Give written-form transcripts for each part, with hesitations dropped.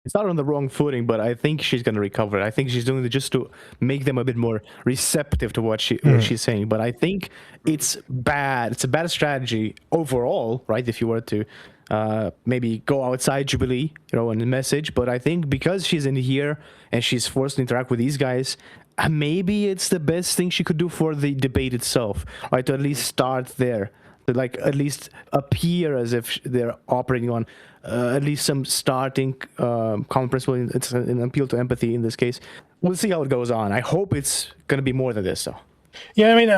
it's not on the wrong footing, but I think she's going to recover. I think she's doing it just to make them a bit more receptive to what she's saying. But I think it's bad. It's a bad strategy overall, right? If you were to maybe go outside Jubilee, and message. But I think because she's in here and she's forced to interact with these guys, maybe it's the best thing she could do for the debate itself, right? To at least start there. To at least appear as if they're operating on at least some starting common principle. It's an appeal to empathy in this case. We'll see how it goes on. I hope it's going to be more than this, though. Yeah, I mean,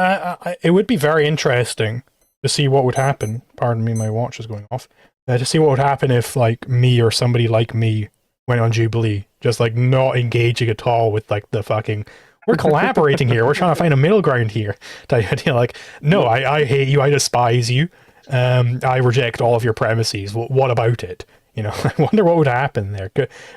it would be very interesting to see what would happen. Pardon me, my watch is going off. To see what would happen if, me or somebody like me went on Jubilee, just, not engaging at all with, the fucking... We're collaborating here. We're trying to find a middle ground here. No, I hate you. I despise you. I reject all of your premises. What about it? I wonder what would happen there.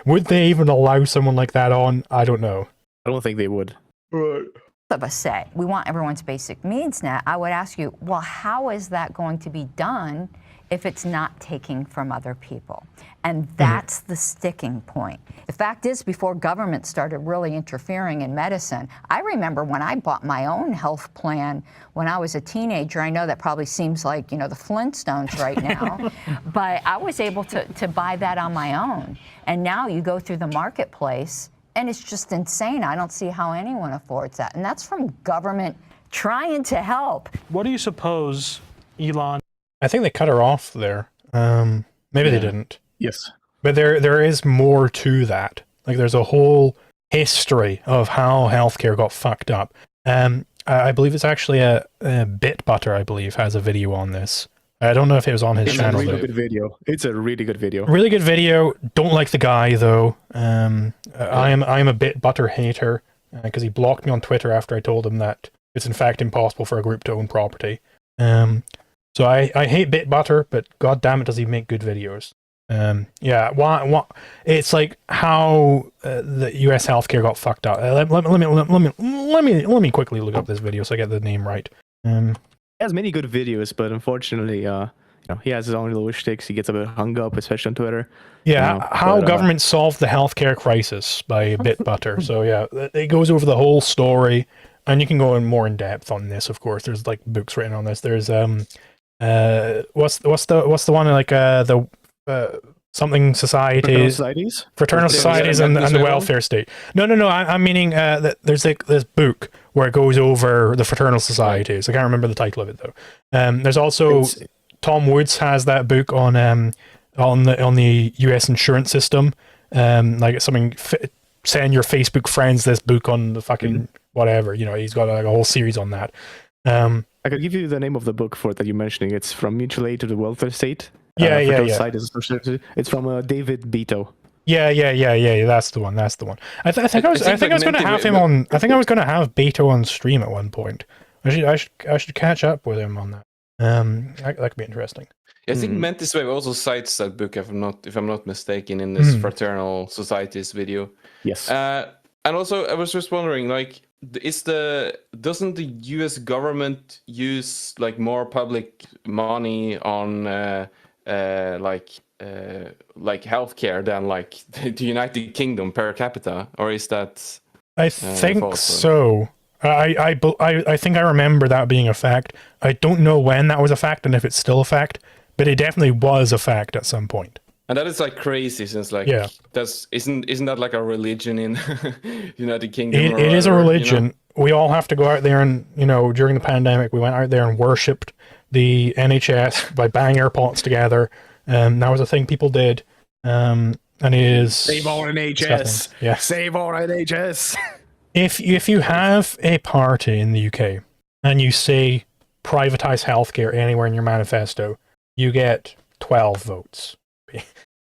Would they even allow someone like that on? I don't know. I don't think they would. Right. Of us say we want everyone's basic needs now. I would ask you, well, how is that going to be done if it's not taking from other people? And that's the sticking point. The fact is, before government started really interfering in medicine, I remember when I bought my own health plan when I was a teenager. I know that probably seems like, the Flintstones right now, but I was able to buy that on my own. And now you go through the marketplace and it's just insane. I don't see how anyone affords that. And that's from government trying to help. What do you suppose, Elon? I think they cut her off there. Maybe they didn't. Yes. But there is more to that. There's a whole history of how healthcare got fucked up. I believe it's actually a Bitbutter, I believe, has a video on this. I don't know if it was on his channel. It's a really good video. It's a really good video. Really good video. Don't like the guy, though. I'm a Bitbutter hater because he blocked me on Twitter after I told him that it's in fact impossible for a group to own property. So I hate Bitbutter, but god damn it, does he make good videos. Why? It's like how the U.S. healthcare got fucked up. Let me quickly look up this video so I get the name right. He has many good videos, but unfortunately, he has his own little shticks. He gets a bit hung up, especially on Twitter. Yeah, how government solved the healthcare crisis by Bitbutter. So yeah, it goes over the whole story, and you can go in more in depth on this. Of course, there's books written on this. There's what's the one the something societies, fraternal societies, and the welfare state. No. I'm meaning that there's this book where it goes over the fraternal societies. I can't remember the title of it though. There's also Tom Woods has that book on the U.S. insurance system. Something send your Facebook friends this book on the fucking whatever. He's got a whole series on that. I could give you the name of the book for that you're mentioning. It's From Mutual Aid to the Welfare State. Yeah. It's from David Beto. Yeah. That's the one. I think I was going to have him on. I think I was going to have Beto on stream at one point. I should catch up with him on that. That could be interesting. I think Mantis Wave also cites that book, if I'm not mistaken, in this Fraternal Societies video. Yes. And also, I was just wondering, doesn't the U.S. government use more public money on healthcare than the United Kingdom per capita, or is that? I think so. I think I remember that being a fact. I don't know when that was a fact and if it's still a fact, but it definitely was a fact at some point. And that is crazy, since isn't that like a religion in United Kingdom? It is a religion. We all have to go out there and during the pandemic we went out there and worshipped the NHS by banging our pots together. That was a thing people did. And it is save all NHS. Disgusting. Yeah. Save all NHS. If you have a party in the UK and you say privatize healthcare anywhere in your manifesto, you get 12 votes.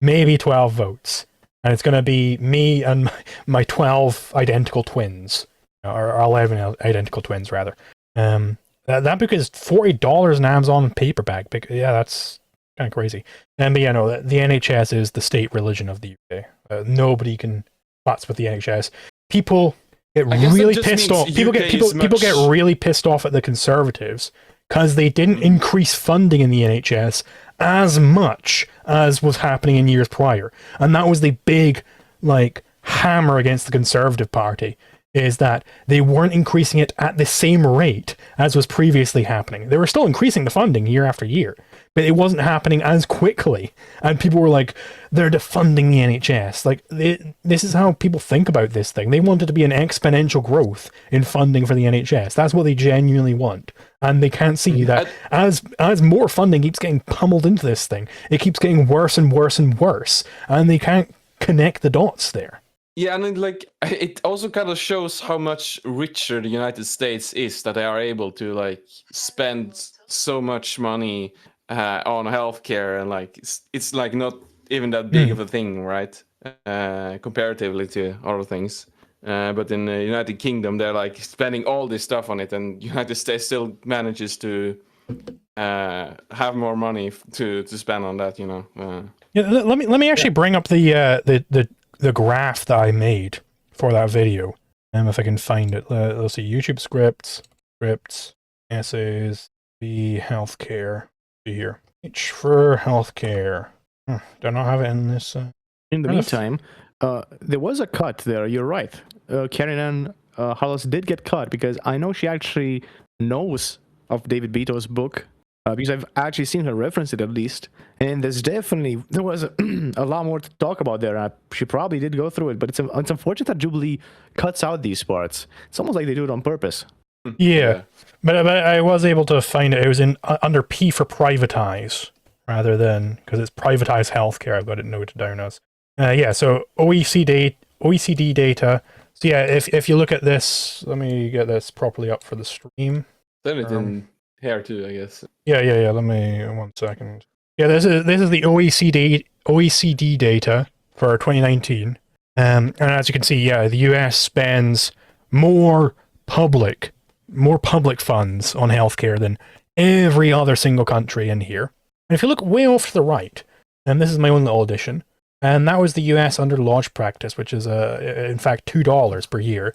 Maybe 12 votes. And it's going to be me and my 12 identical twins. Or 11 identical twins, rather. That book is $40 in Amazon paperback. Yeah, that's kind of crazy. But the NHS is the state religion of the UK. Nobody can fuss with the NHS. People get really pissed off. People get really pissed off at the Conservatives because they didn't increase funding in the NHS as much as was happening in years prior. And that was the big like hammer against the Conservative Party is that they weren't increasing it at the same rate as was previously happening. They were still increasing the funding year after year, but it wasn't happening as quickly. And people were like, they're defunding the NHS. Like, this is how people think about this thing. They want it to be an exponential growth in funding for the NHS. That's what they genuinely want. And they can't see that as more funding keeps getting pummeled into this thing, it keeps getting worse and worse and worse. And they can't connect the dots there. Yeah, and it also kind of shows how much richer the United States is, that they are able to like spend so much money on healthcare, and like it's like not even that big of a thing, right? Comparatively to other things. But in the United Kingdom, they're like spending all this stuff on it, and United States still manages to have more money to spend on that, you know. Yeah, let me actually bring up the graph that I made for that video, if I can find it. Let's see, YouTube scripts, essays, the healthcare. See here, H for healthcare. Do I not have it in this? In the meantime, there was a cut there. You're right. Karen Ann Harless did get cut because I know she actually knows of David Beto's book. Because I've actually seen her reference it at least, and there was a lot more to talk about there. She probably did go through it, but it's unfortunate that Jubilee cuts out these parts. It's almost like they do it on purpose. Yeah. But I was able to find it. It was in under P for privatize rather than, because it's privatize healthcare. I've got it noted down as. Yeah. So OECD data. So yeah, if you look at this, let me get this properly up for the stream. Then it in here too, I guess. Yeah. Let me 1 second. Yeah, this is the OECD data for 2019, and as you can see, yeah, the US spends more public funds on healthcare than every other single country in here. And if you look way off to the right, and this is my own little addition, and that was the US under lodge practice, which is in fact $2 per year,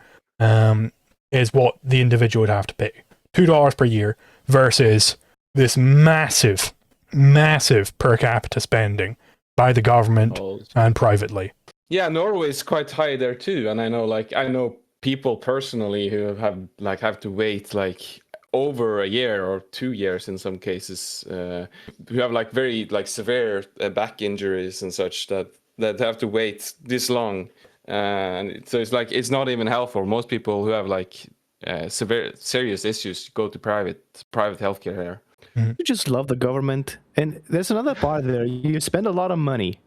is what the individual would have to pay. $2 per year versus this massive per capita spending by the government and privately. Yeah, Norway is quite high there too, and I know people personally who have to wait like over a year or 2 years in some cases, who have like very like severe back injuries and such that have to wait this long, and so it's not even helpful. Most people who have like serious issues go to private healthcare here. You just love the government. And there's another part there. You spend a lot of money,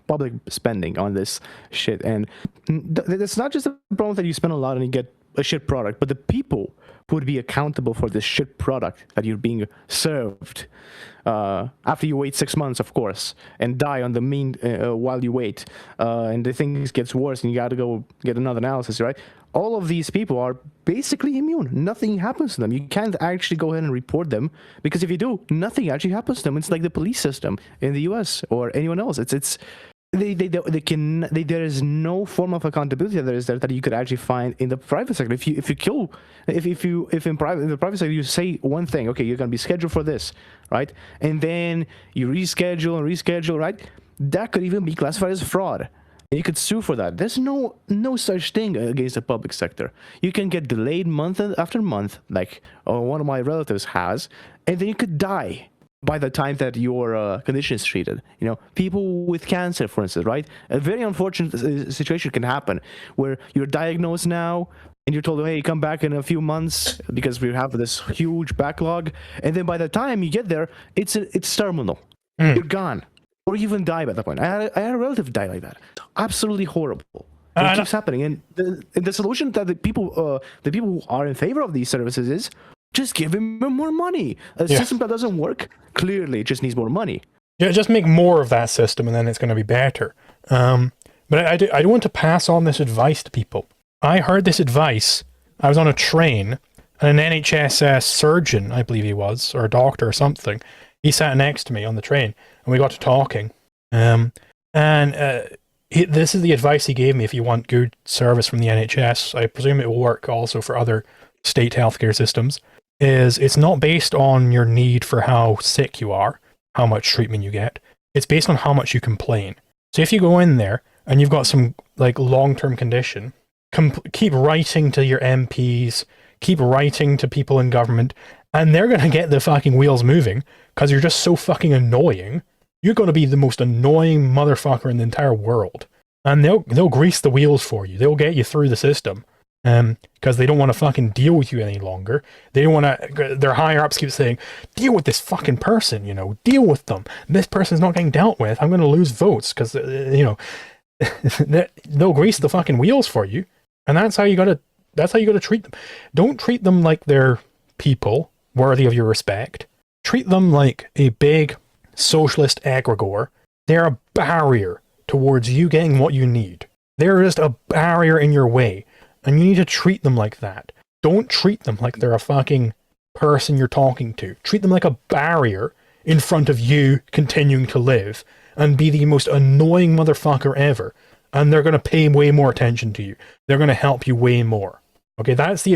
public spending on this shit. And it's not just a problem that you spend a lot and you get a shit product, but the people who would be accountable for this shit product that you're being served after you wait 6 months, of course, and die on the while you wait. And the things gets worse and you got to go get another analysis, right? All of these people are basically immune. Nothing happens to them. You can't actually go ahead and report them, because if you do, nothing actually happens to them. It's like the police system in the US or anyone else. There is no form of accountability that you could actually find in the private sector. If in the private sector you say one thing, okay, you're gonna be scheduled for this, right? And then you reschedule, right? That could even be classified as fraud. You could sue for that. There's no such thing against the public sector. You can get delayed month after month, like one of my relatives has, and then you could die by the time that your condition is treated. People with cancer, for instance, right? A very unfortunate situation can happen where you're diagnosed now and you're told, hey, come back in a few months because we have this huge backlog. And then by the time you get there, it's terminal. You're gone. Or even die by that point. I had a relative die like that. Absolutely horrible. It keeps happening. And the solution that the people who are in favor of these services is just give him more money. A system that doesn't work clearly just needs more money. Yeah, just make more of that system, and then it's going to be better. But I do want to pass on this advice to people. I heard this advice. I was on a train, and an NHS surgeon, I believe he was, or a doctor or something, he sat next to me on the train, and we got to talking. This is the advice he gave me if you want good service from the NHS. I presume it will work also for other state healthcare systems. It's not based on your need for how sick you are, how much treatment you get. It's based on how much you complain. So if you go in there and you've got some like long-term condition, keep writing to your MPs, keep writing to people in government, and they're going to get the fucking wheels moving because you're just so fucking annoying. You're going to be the most annoying motherfucker in the entire world. And they'll grease the wheels for you. They'll get you through the system. Because they don't want to fucking deal with you any longer. They don't want to, their higher ups keep saying, deal with this fucking person, you know, deal with them. This person's not getting dealt with. I'm going to lose votes because, you know, they'll grease the fucking wheels for you. And that's how you got to treat them. Don't treat them like they're people worthy of your respect. Treat them like a big socialist egregore. They're a barrier towards you getting what you need. They're just a barrier in your way. And you need to treat them like that. Don't treat them like they're a fucking person you're talking to. Treat them like a barrier in front of you continuing to live and be the most annoying motherfucker ever. And they're going to pay way more attention to you. They're going to help you way more. Okay, that's the